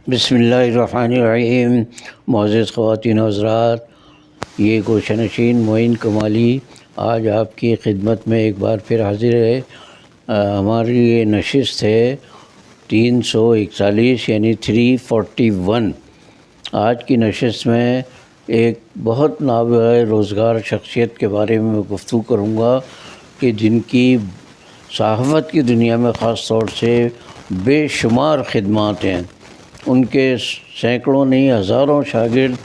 بسم اللہ الرحمن الرحیم۔ معزز خواتین و حضرات، یہ گوشہ نشین معین کمالی آج آپ کی خدمت میں ایک بار پھر حاضر ہے۔ ہماری یہ نشست ہے 341 یعنی 341۔ آج کی نشست میں ایک بہت نابغہ روزگار شخصیت کے بارے میں گفتگو کروں گا کہ جن کی صحافت کی دنیا میں خاص طور سے بے شمار خدمات ہیں۔ ان کے سینکڑوں نہیں ہزاروں شاگرد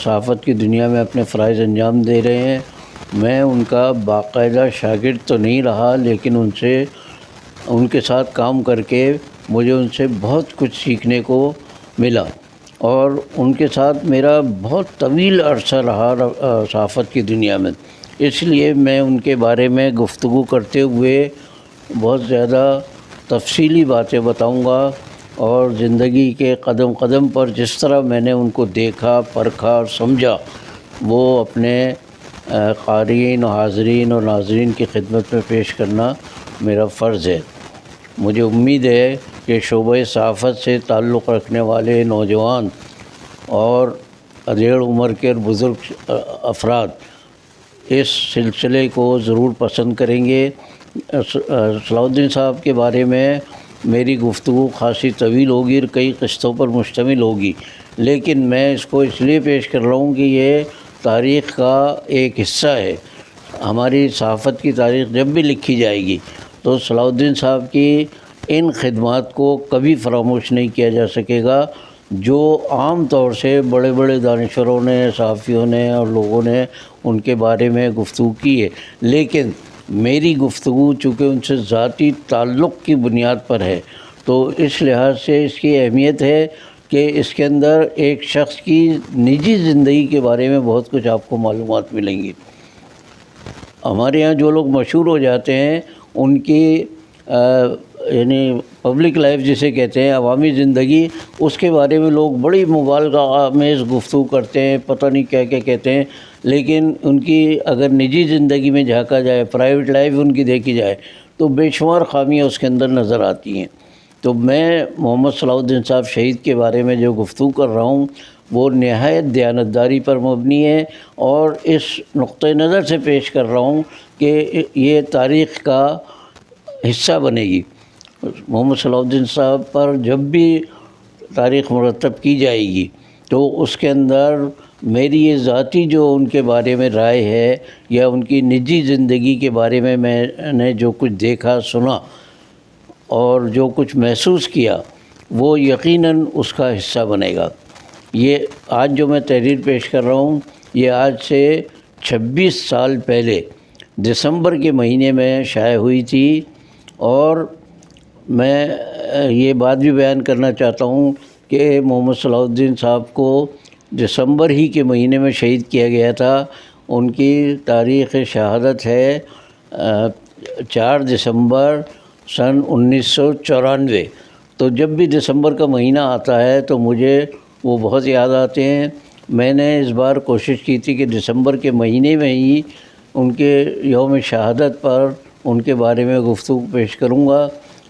صحافت کی دنیا میں اپنے فرائض انجام دے رہے ہیں۔ میں ان کا باقاعدہ شاگرد تو نہیں رہا، لیکن ان کے ساتھ کام کر کے مجھے ان سے بہت کچھ سیکھنے کو ملا، اور ان کے ساتھ میرا بہت طویل عرصہ رہا صحافت کی دنیا میں۔ اس لیے میں ان کے بارے میں گفتگو کرتے ہوئے بہت زیادہ تفصیلی باتیں بتاؤں گا، اور زندگی کے قدم قدم پر جس طرح میں نے ان کو دیکھا، پرکھا اور سمجھا، وہ اپنے قارئین و حاضرین اور ناظرین کی خدمت میں پیش کرنا میرا فرض ہے۔ مجھے امید ہے کہ شعبہ صحافت سے تعلق رکھنے والے نوجوان اور ادھیڑ عمر کے بزرگ افراد اس سلسلے کو ضرور پسند کریں گے۔ صلاح الدین صاحب کے بارے میں میری گفتگو خاصی طویل ہوگی اور کئی قسطوں پر مشتمل ہوگی، لیکن میں اس کو اس لیے پیش کر رہا ہوں کہ یہ تاریخ کا ایک حصہ ہے۔ ہماری صحافت کی تاریخ جب بھی لکھی جائے گی تو صلاح الدین صاحب کی ان خدمات کو کبھی فراموش نہیں کیا جا سکے گا، جو عام طور سے بڑے بڑے دانشوروں نے، صحافیوں نے اور لوگوں نے ان کے بارے میں گفتگو کی ہے۔ لیکن میری گفتگو چونکہ ان سے ذاتی تعلق کی بنیاد پر ہے، تو اس لحاظ سے اس کی اہمیت ہے کہ اس کے اندر ایک شخص کی نجی زندگی کے بارے میں بہت کچھ آپ کو معلومات ملیں گی۔ ہمارے یہاں جو لوگ مشہور ہو جاتے ہیں ان کی یعنی پبلک لائف جسے کہتے ہیں، عوامی زندگی، اس کے بارے میں لوگ بڑی مبالغہ آمیز گفتگو کرتے ہیں، پتہ نہیں کیا کیا کہتے ہیں، لیکن ان کی اگر نجی زندگی میں جھانکا جائے، پرائیویٹ لائف ان کی دیکھی جائے، تو بے شمار خامیاں اس کے اندر نظر آتی ہیں۔ تو میں محمد صلاح الدین صاحب شہید کے بارے میں جو گفتگو کر رہا ہوں وہ نہایت دیانتداری پر مبنی ہے، اور اس نقطۂ نظر سے پیش کر رہا ہوں کہ یہ تاریخ کا حصہ بنے گی۔ محمد صلاح الدین صاحب پر جب بھی تاریخ مرتب کی جائے گی تو اس کے اندر میری یہ ذاتی جو ان کے بارے میں رائے ہے، یا ان کی نجی زندگی کے بارے میں نے جو کچھ دیکھا، سنا اور جو کچھ محسوس کیا، وہ یقیناً اس کا حصہ بنے گا۔ یہ آج جو میں تحریر پیش کر رہا ہوں، یہ آج سے 26 سال پہلے دسمبر کے مہینے میں شائع ہوئی تھی، اور میں یہ بات بھی بیان کرنا چاہتا ہوں کہ محمد صلاح الدین صاحب کو دسمبر ہی کے مہینے میں شہید کیا گیا تھا۔ ان کی تاریخ شہادت ہے 4 دسمبر سن 1994۔ تو جب بھی دسمبر کا مہینہ آتا ہے تو مجھے وہ بہت یاد آتے ہیں۔ میں نے اس بار کوشش کی تھی کہ دسمبر کے مہینے میں ہی ان کے یوم شہادت پر ان کے بارے میں گفتگو پیش کروں گا،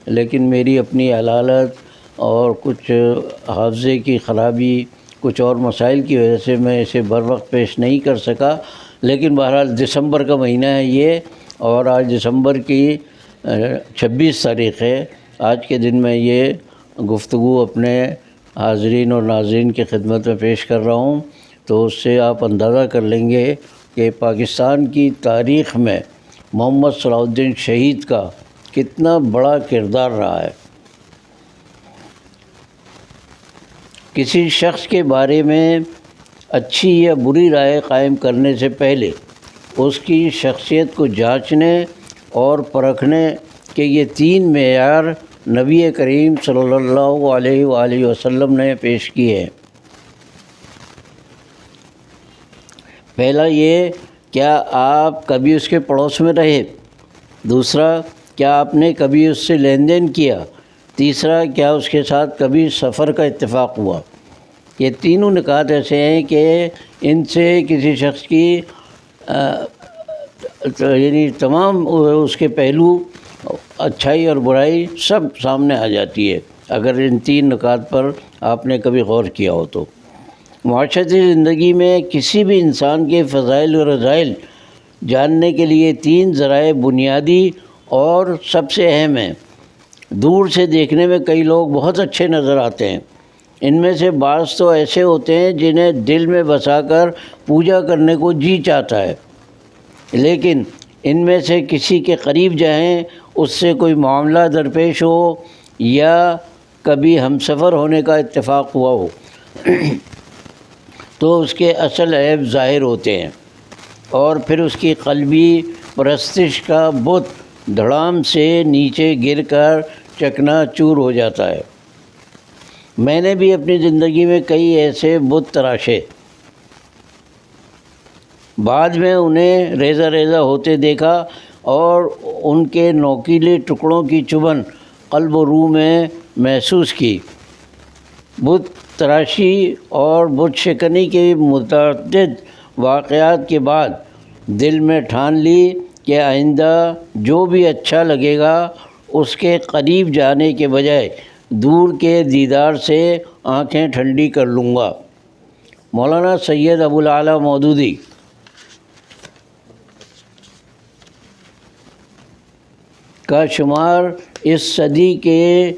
لیکن میری اپنی علالت اور کچھ حافظے کی خرابی، کچھ اور مسائل کی وجہ سے میں اسے بر وقت پیش نہیں کر سکا۔ لیکن بہرحال دسمبر کا مہینہ ہے یہ، اور آج دسمبر کی 26 تاریخ ہے۔ آج کے دن میں یہ گفتگو اپنے حاضرین اور ناظرین کی خدمت میں پیش کر رہا ہوں، تو اس سے آپ اندازہ کر لیں گے کہ پاکستان کی تاریخ میں محمد صلاح الدین شہید کا کتنا بڑا کردار رہا ہے۔ کسی شخص کے بارے میں اچھی یا بری رائے قائم کرنے سے پہلے اس کی شخصیت کو جانچنے اور پرکھنے کے یہ 3 معیار نبی کریم صلی اللہ علیہ وآلہ وسلم نے پیش کیے ہیں۔ پہلا یہ، کیا آپ کبھی اس کے پڑوس میں رہے؟ دوسرا، کیا آپ نے کبھی اس سے لین دین کیا؟ تیسرا، کیا اس کے ساتھ کبھی سفر کا اتفاق ہوا؟ یہ تینوں نکات ایسے ہیں کہ ان سے کسی شخص کی یعنی تمام اس کے پہلو، اچھائی اور برائی سب سامنے آ جاتی ہے۔ اگر ان 3 نکات پر آپ نے کبھی غور کیا ہو تو۔ معاشرتی زندگی میں کسی بھی انسان کے فضائل و رذائل جاننے کے لیے 3 ذرائع بنیادی اور سب سے اہم ہیں۔ دور سے دیکھنے میں کئی لوگ بہت اچھے نظر آتے ہیں، ان میں سے بعض تو ایسے ہوتے ہیں جنہیں دل میں بسا کر پوجا کرنے کو جی چاہتا ہے، لیکن ان میں سے کسی کے قریب جائیں، اس سے کوئی معاملہ درپیش ہو یا کبھی ہم سفر ہونے کا اتفاق ہوا ہو تو اس کے اصل عیب ظاہر ہوتے ہیں، اور پھر اس کی قلبی پرستش کا بت دھڑام سے نیچے گر کر چکنا چور ہو جاتا ہے۔ میں نے بھی اپنی زندگی میں کئی ایسے بت تراشے، بعد میں انہیں ریزہ ریزہ ہوتے دیکھا اور ان کے نوکیلے ٹکڑوں کی چبھن قلب و روح میں محسوس کی۔ بت تراشی اور بت شکنی کے متعدد واقعات کے بعد دل میں ٹھان لی کہ آئندہ جو بھی اچھا لگے گا اس کے قریب جانے کے بجائے دور کے دیدار سے آنکھیں ٹھنڈی کر لوں گا۔ مولانا سید ابو الاعلیٰ مودودی۔ کا شمار اس صدی کے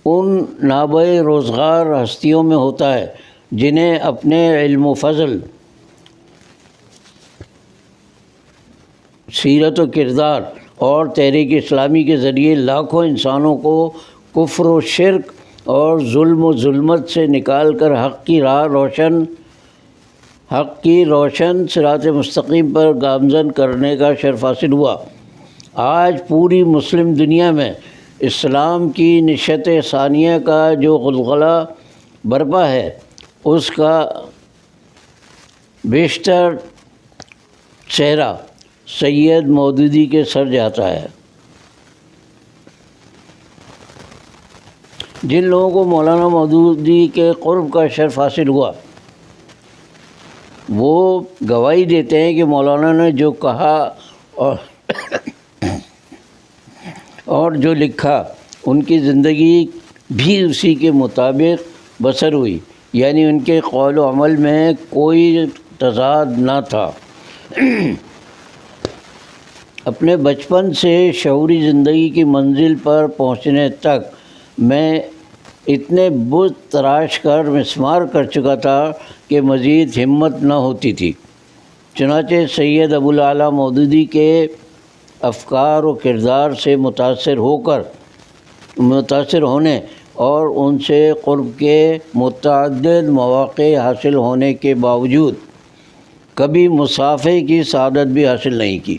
ان نابع روزگار ہستیوں میں ہوتا ہے جنہیں اپنے علم و فضل، سیرت و کردار اور تحریک اسلامی کے ذریعے لاکھوں انسانوں کو کفر و شرک اور ظلم و ظلمت سے نکال کر حق کی روشن صراط مستقیم پر گامزن کرنے کا شرف حاصل ہوا۔ آج پوری مسلم دنیا میں اسلام کی نشست ثانیہ کا جو غلغلہ برپا ہے، اس کا بیشتر چہرہ سید مودودی کے سر جاتا ہے۔ جن لوگوں کو مولانا مودودی کے قرب کا شرف حاصل ہوا، وہ گواہی دیتے ہیں کہ مولانا نے جو کہا اور جو لکھا، ان کی زندگی بھی اسی کے مطابق بسر ہوئی، یعنی ان کے قول و عمل میں کوئی تضاد نہ تھا۔ اپنے بچپن سے شعوری زندگی کی منزل پر پہنچنے تک میں اتنے بت تراش کر مسمار کر چکا تھا کہ مزید ہمت نہ ہوتی تھی۔ چنانچہ سید ابو الاعلیٰ مودودی کے افکار و کردار سے متاثر ہونے اور ان سے قرب کے متعدد مواقع حاصل ہونے کے باوجود کبھی مصافحے کی سعادت بھی حاصل نہیں کی۔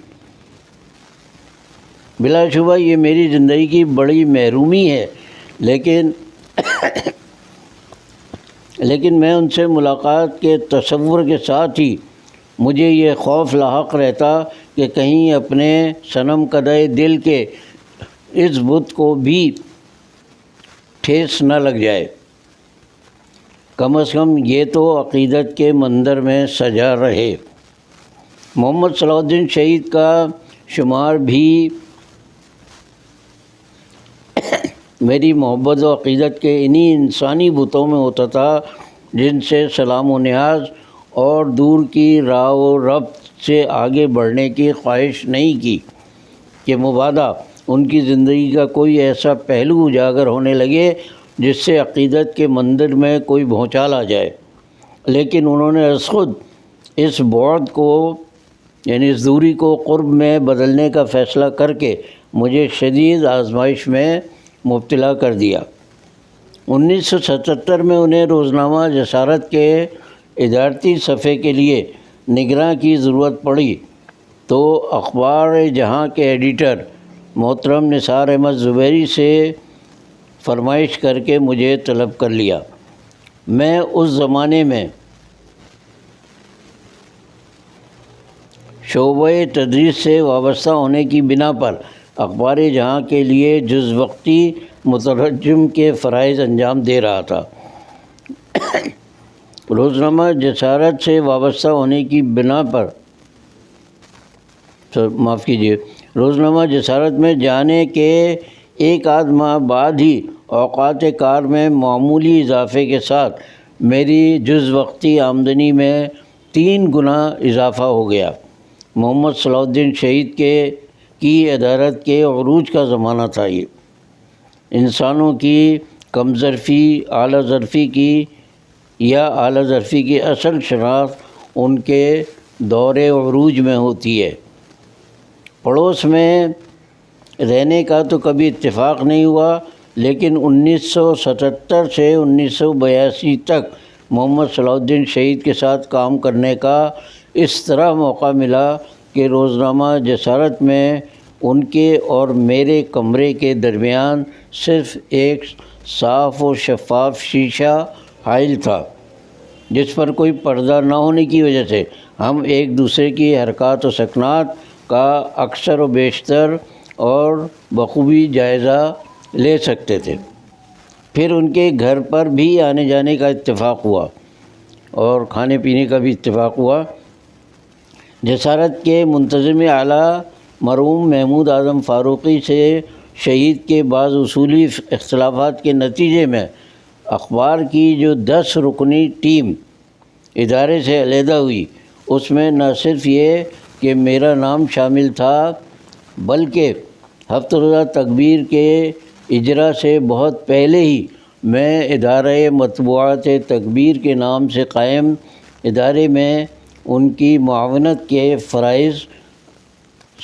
بلا شبہ یہ میری زندگی کی بڑی محرومی ہے، لیکن میں ان سے ملاقات کے تصور کے ساتھ ہی مجھے یہ خوف لاحق رہتا کہ کہیں اپنے صنم کدہ دل کے اس بت کو بھی ٹھیس نہ لگ جائے۔ کم از کم یہ تو عقیدت کے مندر میں سجا رہے۔ محمد صلاح الدین شہید کا شمار بھی میری محبت و عقیدت کے انہی انسانی بتوں میں ہوتا تھا جن سے سلام و نیاز اور دور کی راہ و ربط سے آگے بڑھنے کی خواہش نہیں کی کہ مبادا ان کی زندگی کا کوئی ایسا پہلو اجاگر ہونے لگے جس سے عقیدت کے مندر میں کوئی بھونچال آ جائے، لیکن انہوں نے از خود اس بعد کو، یعنی اس دوری کو قرب میں بدلنے کا فیصلہ کر کے مجھے شدید آزمائش میں مبتلا کر دیا۔ 1977 میں انہیں روزنامہ جسارت کے ادارتی صفحے کے لیے نگراں کی ضرورت پڑی تو اخبار جہاں کے ایڈیٹر محترم نثار احمد زبیری سے فرمائش کر کے مجھے طلب کر لیا۔ میں اس زمانے میں شعبہ تدریس سے وابستہ ہونے کی بنا پر اخبار جہاں کے لیے جز وقتی مترجم کے فرائض انجام دے رہا تھا۔ روزنامہ جسارت سے وابستہ ہونے کی بنا پر روزنامہ جسارت میں جانے کے ایک آدھ ماہ بعد ہی اوقات کار میں معمولی اضافے کے ساتھ میری جز وقتی آمدنی میں 3 گنا اضافہ ہو گیا۔ محمد صلاح الدین شہید کی ادارت کے عروج کا زمانہ تھا یہ۔ انسانوں کی کم ظرفی، اعلیٰ ظرفی کی یا اعلیٰ ظرفی کی اصل شناخت ان کے دور عروج میں ہوتی ہے۔ پڑوس میں رہنے کا تو کبھی اتفاق نہیں ہوا، لیکن 1977 سے 1982 تک محمد صلاح الدین شہید کے ساتھ کام کرنے کا اس طرح موقع ملا کہ روزنامہ جسارت میں ان کے اور میرے کمرے کے درمیان صرف ایک صاف و شفاف شیشہ حائل تھا، جس پر کوئی پردہ نہ ہونے کی وجہ سے ہم ایک دوسرے کی حرکات و سکنات کا اکثر و بیشتر اور بخوبی جائزہ لے سکتے تھے۔ پھر ان کے گھر پر بھی آنے جانے کا اتفاق ہوا اور کھانے پینے کا بھی اتفاق ہوا۔ جسارت کے منتظم اعلیٰ مرحوم محمود اعظم فاروقی سے شہید کے بعض اصولی اختلافات کے نتیجے میں اخبار کی جو 10 رکنی ٹیم ادارے سے علیحدہ ہوئی، اس میں نہ صرف یہ کہ میرا نام شامل تھا، بلکہ ہفتہ روزہ تکبیر کے اجرا سے بہت پہلے ہی میں ادارہ مطبوعات تکبیر کے نام سے قائم ادارے میں ان کی معاونت کے فرائض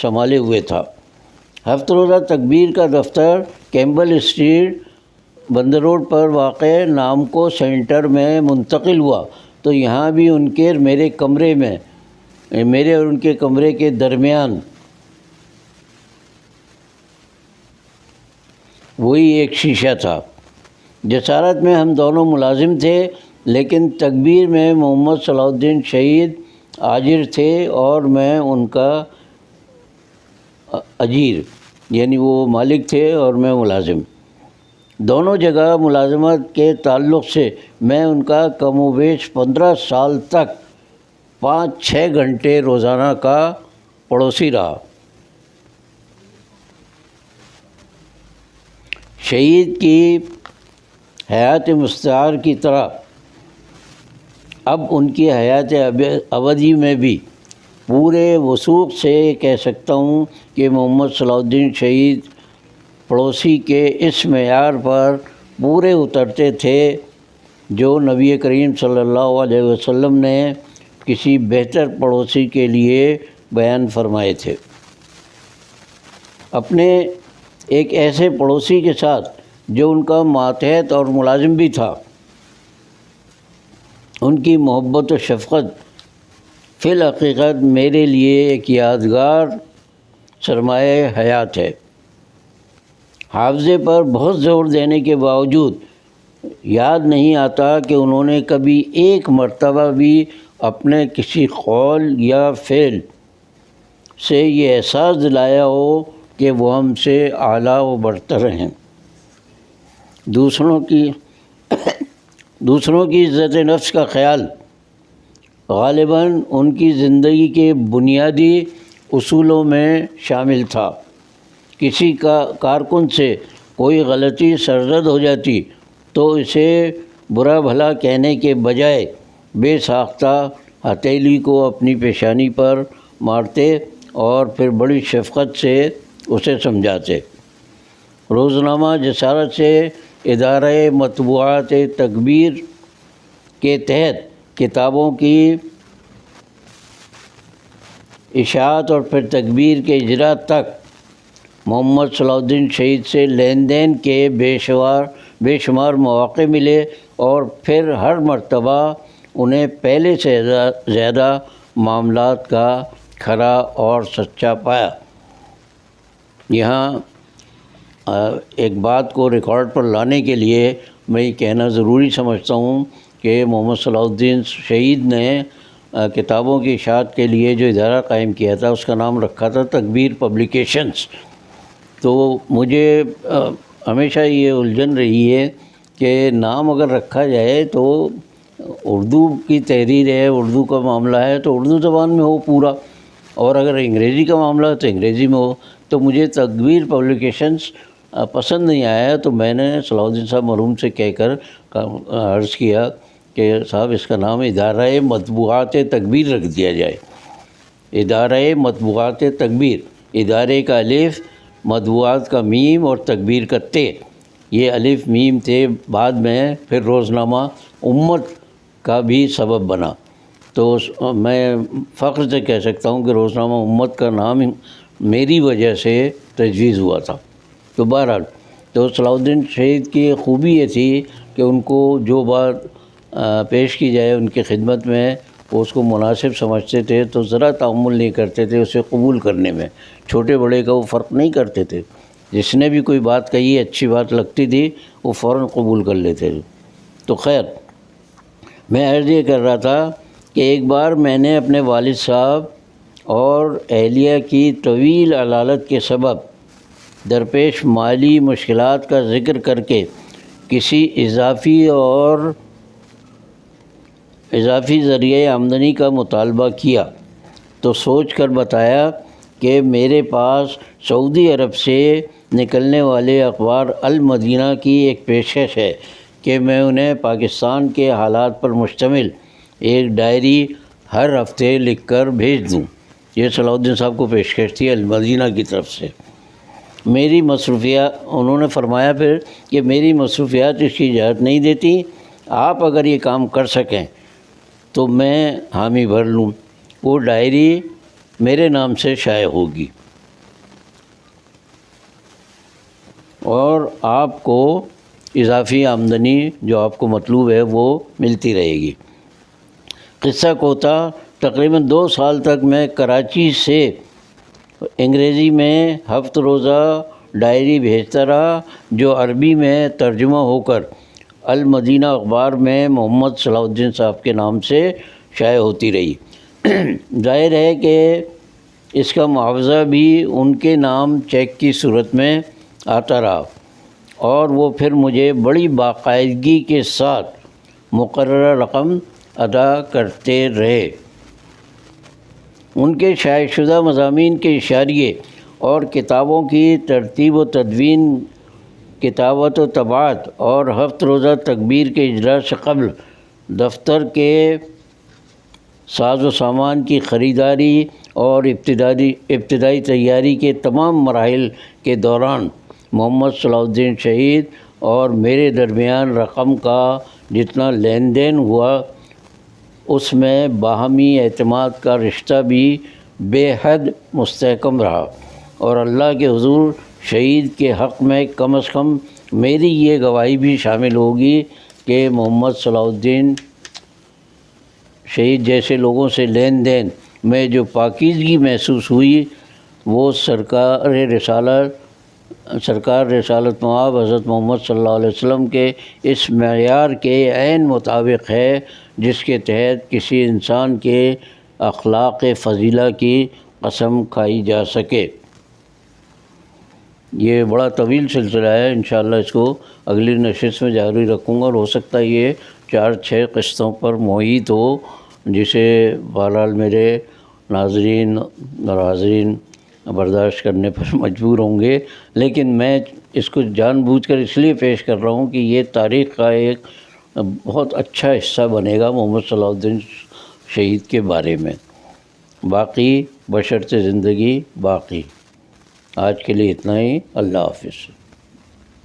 سنبھالے ہوئے تھا۔ ہفتہ روزہ تکبیر کا دفتر کیمبل اسٹریٹ بندر روڈ پر واقع نامکو سینٹر میں منتقل ہوا تو یہاں بھی ان کے میرے کمرے میں میرے اور ان کے کمرے کے درمیان وہی ایک شیشہ تھا۔ جسارت میں ہم دونوں ملازم تھے، لیکن تکبیر میں محمد صلاح الدین شہید آجر تھے اور میں ان کا اجیر، یعنی وہ مالک تھے اور میں ملازم۔ دونوں جگہ ملازمت کے تعلق سے میں ان کا کم و بیش 15 سال تک 5-6 گھنٹے روزانہ کا پڑوسی رہا۔ شہید کی حیات مستعار کی طرح اب ان کی حیات ابدی میں بھی پورے وثوق سے کہہ سکتا ہوں کہ محمد صلاح الدین شہید پڑوسی کے اس معیار پر پورے اترتے تھے جو نبی کریم صلی اللہ علیہ وسلم نے کسی بہتر پڑوسی کے لیے بیان فرمائے تھے۔ اپنے ایک ایسے پڑوسی کے ساتھ جو ان کا ماتحت اور ملازم بھی تھا، ان کی محبت و شفقت فی الحقیقت میرے لیے ایک یادگار سرمایہ حیات ہے۔ حافظے پر بہت زور دینے کے باوجود یاد نہیں آتا کہ انہوں نے کبھی ایک مرتبہ بھی اپنے کسی قول یا فعل سے یہ احساس دلایا ہو کہ وہ ہم سے اعلیٰ و برتر ہیں۔ دوسروں کی عزت نفس کا خیال غالباً ان کی زندگی کے بنیادی اصولوں میں شامل تھا۔ کسی کارکن سے کوئی غلطی سرزد ہو جاتی تو اسے برا بھلا کہنے کے بجائے بے ساختہ ہتھیلی کو اپنی پیشانی پر مارتے اور پھر بڑی شفقت سے اسے سمجھاتے۔ روزنامہ جسارت سے ادارہ مطبوعات تکبیر کے تحت کتابوں کی اشاعت اور پھر تکبیر کے اجرا تک محمد صلاح الدین شہید سے لین دین کے بے شمار مواقع ملے اور پھر ہر مرتبہ انہیں پہلے سے زیادہ معاملات کا کھرا اور سچا پایا۔ یہاں ایک بات کو ریکارڈ پر لانے کے لیے میں یہ کہنا ضروری سمجھتا ہوں کہ محمد صلاح الدین شہید نے کتابوں کی اشاعت کے لیے جو ادارہ قائم کیا تھا اس کا نام رکھا تھا تکبیر پبلیکیشنز۔ تو مجھے ہمیشہ یہ الجھن رہی ہے کہ نام اگر رکھا جائے تو اردو کی تحریر ہے، اردو کا معاملہ ہے تو اردو زبان میں ہو پورا، اور اگر انگریزی کا معاملہ ہے تو انگریزی میں ہو۔ تو مجھے تکبیر پبلیکیشنز پسند نہیں آیا تو میں نے صلاح الدین صاحب مرحوم سے کہہ کر عرض کیا کہ صاحب اس کا نام ادارہ مطبوعات تکبیر رکھ دیا جائے۔ ادارہ مطبوعات تکبیر، ادارے کا الف، مطبوعات کا میم اور تکبیر کا تے، یہ الف میم تھے، بعد میں پھر روزنامہ امت کا بھی سبب بنا۔ تو میں فخر سے کہہ سکتا ہوں کہ روزنامہ امت کا نام میری وجہ سے تجویز ہوا تھا۔ تو بہرحال تو صلاح الدین شہید کی خوبی یہ تھی کہ ان کو جو بات پیش کی جائے ان کی خدمت میں وہ اس کو مناسب سمجھتے تھے، تو ذرا تعمل نہیں کرتے تھے اسے قبول کرنے میں، چھوٹے بڑے کا وہ فرق نہیں کرتے تھے۔ جس نے بھی کوئی بات کہی اچھی بات لگتی تھی وہ فوراً قبول کر لیتے تھے۔ تو خیر، میں عرض یہ کر رہا تھا کہ ایک بار میں نے اپنے والد صاحب اور اہلیہ کی طویل علالت کے سبب درپیش مالی مشکلات کا ذکر کر کے کسی اضافی ذریعہ آمدنی کا مطالبہ کیا تو سوچ کر بتایا کہ میرے پاس سعودی عرب سے نکلنے والے اخبار المدینہ کی ایک پیشکش ہے کہ میں انہیں پاکستان کے حالات پر مشتمل ایک ڈائری ہر ہفتے لکھ کر بھیج دوں۔ یہ صلاح الدین صاحب کو پیشکش تھی المدینہ کی طرف سے۔ میری مصروفیات، انہوں نے فرمایا پھر کہ میری مصروفیات اس کی اجازت نہیں دیتی، آپ اگر یہ کام کر سکیں تو میں حامی بھر لوں، وہ ڈائری میرے نام سے شائع ہوگی اور آپ کو اضافی آمدنی جو آپ کو مطلوب ہے وہ ملتی رہے گی۔ قصہ کوتا تقریباً 2 سال تک میں کراچی سے انگریزی میں ہفت روزہ ڈائری بھیجتا رہا جو عربی میں ترجمہ ہو کر المدینہ اخبار میں محمد صلاح الدین صاحب کے نام سے شائع ہوتی رہی۔ ظاہر ہے کہ اس کا معاوضہ بھی ان کے نام چیک کی صورت میں آتا رہا اور وہ پھر مجھے بڑی باقاعدگی کے ساتھ مقررہ رقم ادا کرتے رہے۔ ان کے شائع شدہ مضامین کے اشاریے اور کتابوں کی ترتیب و تدوین، کتابت و طباعت اور ہفت روزہ تکبیر کے اجرا سے قبل دفتر کے ساز و سامان کی خریداری اور ابتدائی تیاری کے تمام مراحل کے دوران محمد صلاح الدین شہید اور میرے درمیان رقم کا جتنا لین دین ہوا اس میں باہمی اعتماد کا رشتہ بھی بے حد مستحکم رہا، اور اللہ کے حضور شہید کے حق میں کم از کم میری یہ گواہی بھی شامل ہوگی کہ محمد صلاح الدین شہید جیسے لوگوں سے لین دین میں جو پاکیزگی محسوس ہوئی وہ سرکار رسالت مآب حضرت محمد صلی اللہ علیہ وسلم کے اس معیار کے عین مطابق ہے جس کے تحت کسی انسان کے اخلاق فضیلہ کی قسم کھائی جا سکے۔ یہ بڑا طویل سلسلہ ہے، انشاءاللہ اس کو اگلی نشست میں جاری رکھوں گا اور ہو سکتا ہے یہ 4-6 قسطوں پر محیط ہو، جسے بہرحال میرے ناظرین اور حاضرین برداشت کرنے پر مجبور ہوں گے، لیکن میں اس کو جان بوجھ کر اس لیے پیش کر رہا ہوں کہ یہ تاریخ کا ایک بہت اچھا حصہ بنے گا محمد صلاح الدین شہید کے بارے میں، باقی بشرط زندگی باقی۔ آج کے لیے اتنا ہی، اللہ حافظ۔